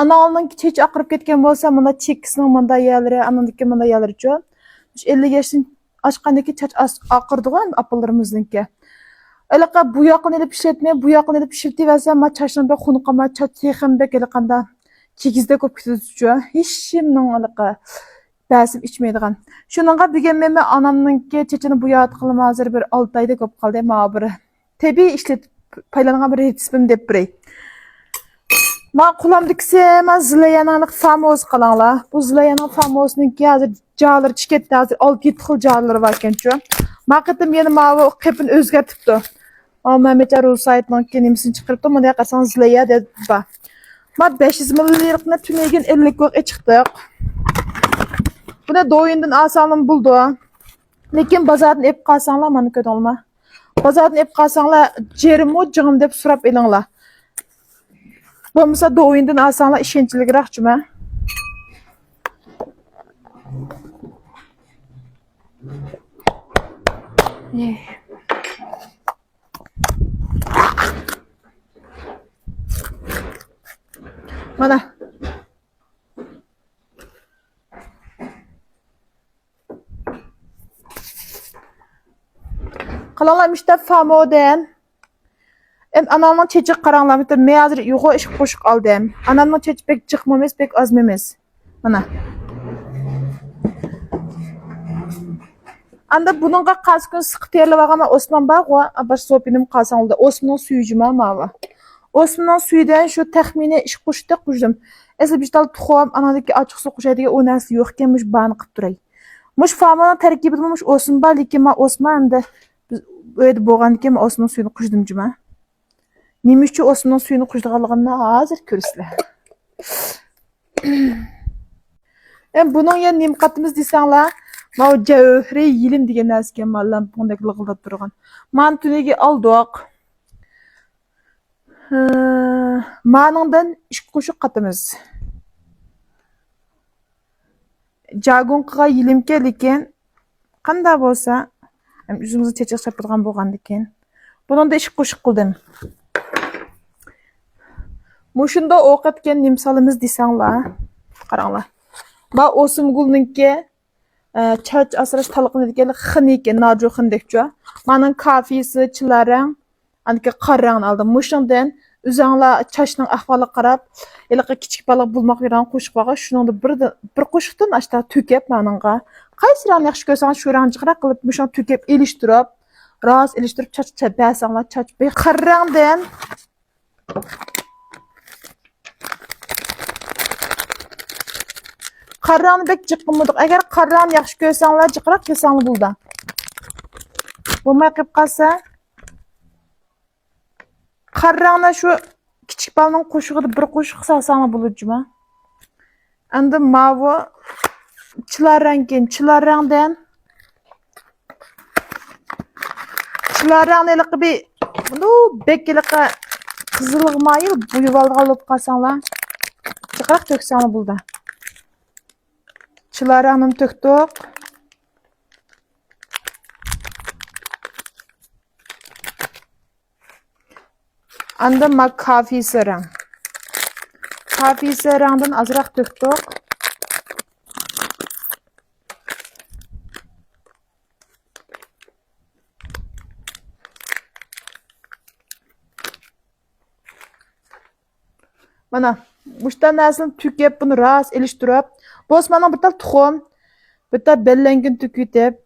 Analının çeç akırıp ketken bolsa manda çekisinin manda yerleri, anandaki manda yerleri çok. 50 yaşın aşkandaki çeç akırdı var apıllarımızdınki. Öyle bu yakın edip pişirtmeye, bu yakın edip pişirtiverse ma çaşın be xunukama çaç texim be gelekanda çekizde köp kütüzücü. Hiç şimdinin alıqı bəsib içmeydiğen. Şununla bir meme anamnınki çeçini bu yağıt kılım hazır bir 6 ayda köp kaldı ma bir. Tabi işletip paylanan bir retspim dep birey. Ma kulamdıkse ma zılayananlık famoz kalanla. Bu zılayanan famozunki hazır cağları çikette hazır 6-7 xil cağları varken şu. Ma kıtım yeni ma kepin özgertipti. O Mehmet Arul saytının kendimizin çıkarıp da mı diye karsan zılaya dedi ba. Ma 500 mililirikne tünegin 50 kök çıktık. Bu da doyundan asalım buldu. Lekin bazardan ep kalsanlar manı kötü olma. Bazardan ep kalsanlar cerim o cığım dep surap elingla. Bu mesela doyundan asanlar işençilik rakçıma. Mana. Kalanlamışta famoden. Anamın çeçik karanlamıştır. Meyazır yugo iş koşuk aldım. Anamın çeçik pek çıkmamız pek azmemiz. Mana. Anda bununla kaskın sık terli var ama Osman bak o baş sopinim kalsan oldu. Osman'ın suyucuma mava. Osman'ın suyudan şu tahmini iş kuşta kuşdum. Esli bir tal tuğum anadaki açık su kuşaydığı o nasıl yokken bana kıptıray. Muş famanın terkibi bulmuş Osman bal ki ma Osman da öyle boğan ki ma Osman'ın suyunu kuşdum cuma. Nimişçi Osman'ın suyunu kuşdağalığında hazır körüsle. Bunun ya nimkatımız disanlar. Ma o cevhre yilim diye nasken mallam bundaki lığıldat durgan. Man tünegi aldık. Manından iş koşuk katımız. Jagun kıga yilim kelken kanda bolsa hem yüzümüzü çeçek çapırgan bolgan diken. Bunun da iş koşuk kıldım. Muşunda oqatken nimsalımız disanlar. Qaranglar. Ba osumgulninki çaç asraş talıqını dikeli xinike nacu xindekço. Manın kafisi çılarang anki qarang aldım. Muşundan üzangla çaşның ahvalı qarab, elaqı kichik balıq bulmaq veran qoşuq bağa. Şununda bir qoşuqdan aşta tökep manınğa. Qaysiran yaxşı görsən şurang jiqra qılıb muşun tökep eliştirib, ras eliştirib çaç çəbəsangla çaç be qarangdan Qarrağını bek jiqqımıdıq. Əgər qarrağını yaxşı görsənlər, jiqraq kesanlı bulda. Bulmay qıb qalsa, qarrağına şu kiçik balının qoşuğuda bir qoşuq salsanlı bulucuma. Anda mavi çılarrangdan eliqi bir bek eliqi qızılığmayı bu yuvaldığa olub qalsanlar, jiqraq töksanlı bulda. Çılarağını töktük. Anda ma kafi sarang. Kafi sarangdan azraq töktük. Mana, muştan nasıl tükep bunu ras eliştirip, bosmanın bir tal tuxum, bir tal bellengin tükütep,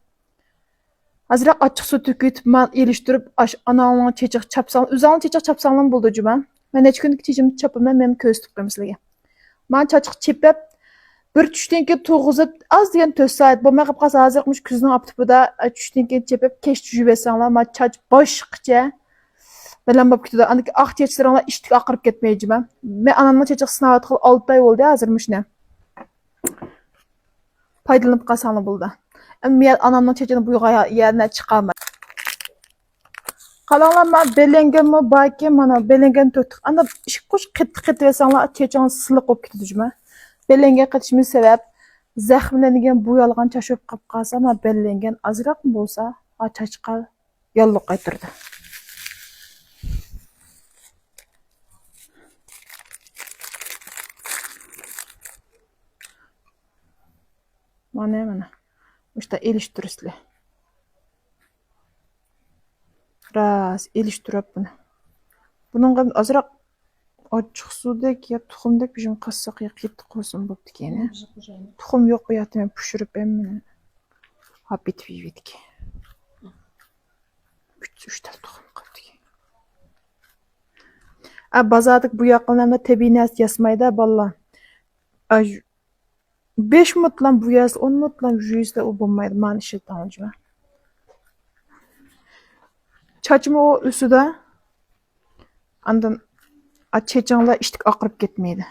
azraq açıq su tükütüp, man eliştirip, anağının çeçik çapsan, üzağın çeçik çapsanlığın buldu cüman. Ben neç günlük çeçimi çapım, ben köz tükürüm sizlege. Man çaçıq çepep, bir tüştenki tuğuzip, az diyen töz sayet, bu məqib qası hazırqmış küzünün aptıpıda, tüştenki çepep, keş tüjübesanlar, man çaç başıqca, Belan bab kitida andaki aq çeçleringlar iştik aqırıp ketmeycime. Men anamla çeçik sınav atqıl 6 ay oldu hazırmış ne. Paydalanıp qasanlı buldu. Men anamla çeçini bu yerine çıqalma. Qalanlar ma belengen mi baki mana belengen töktük. Anda iş qoş qıt vesanlar çeçin sılıq op ketijime. Belengen qetişimin sebep zahmlenigen bu yalğan çaşıp qap qalsa ma belengen azraq mı bolsa çaçqa yallık qaytırdı. Mana. İşte iliştirisli. Ras iliştirip bunu. Bunun azırak açık sudek ya tuxumdek bir şey kassak ya qiyıp qo'ysin bo'pti keyin. Tuxum yo'q bu yerda men pishirib ham hop bitib yedik. 3 tal tuxum qoldi. Bazarda bu yaqinlarda tabiiy narsa yasmaydi balla. 5 minutlan bu yaz 10 minutlan yüzde o bo'lmaydi. Men ishi tanjima. Çaçımı o üsüde. Andan çeçanlar iştik aqırıp ketmeydi.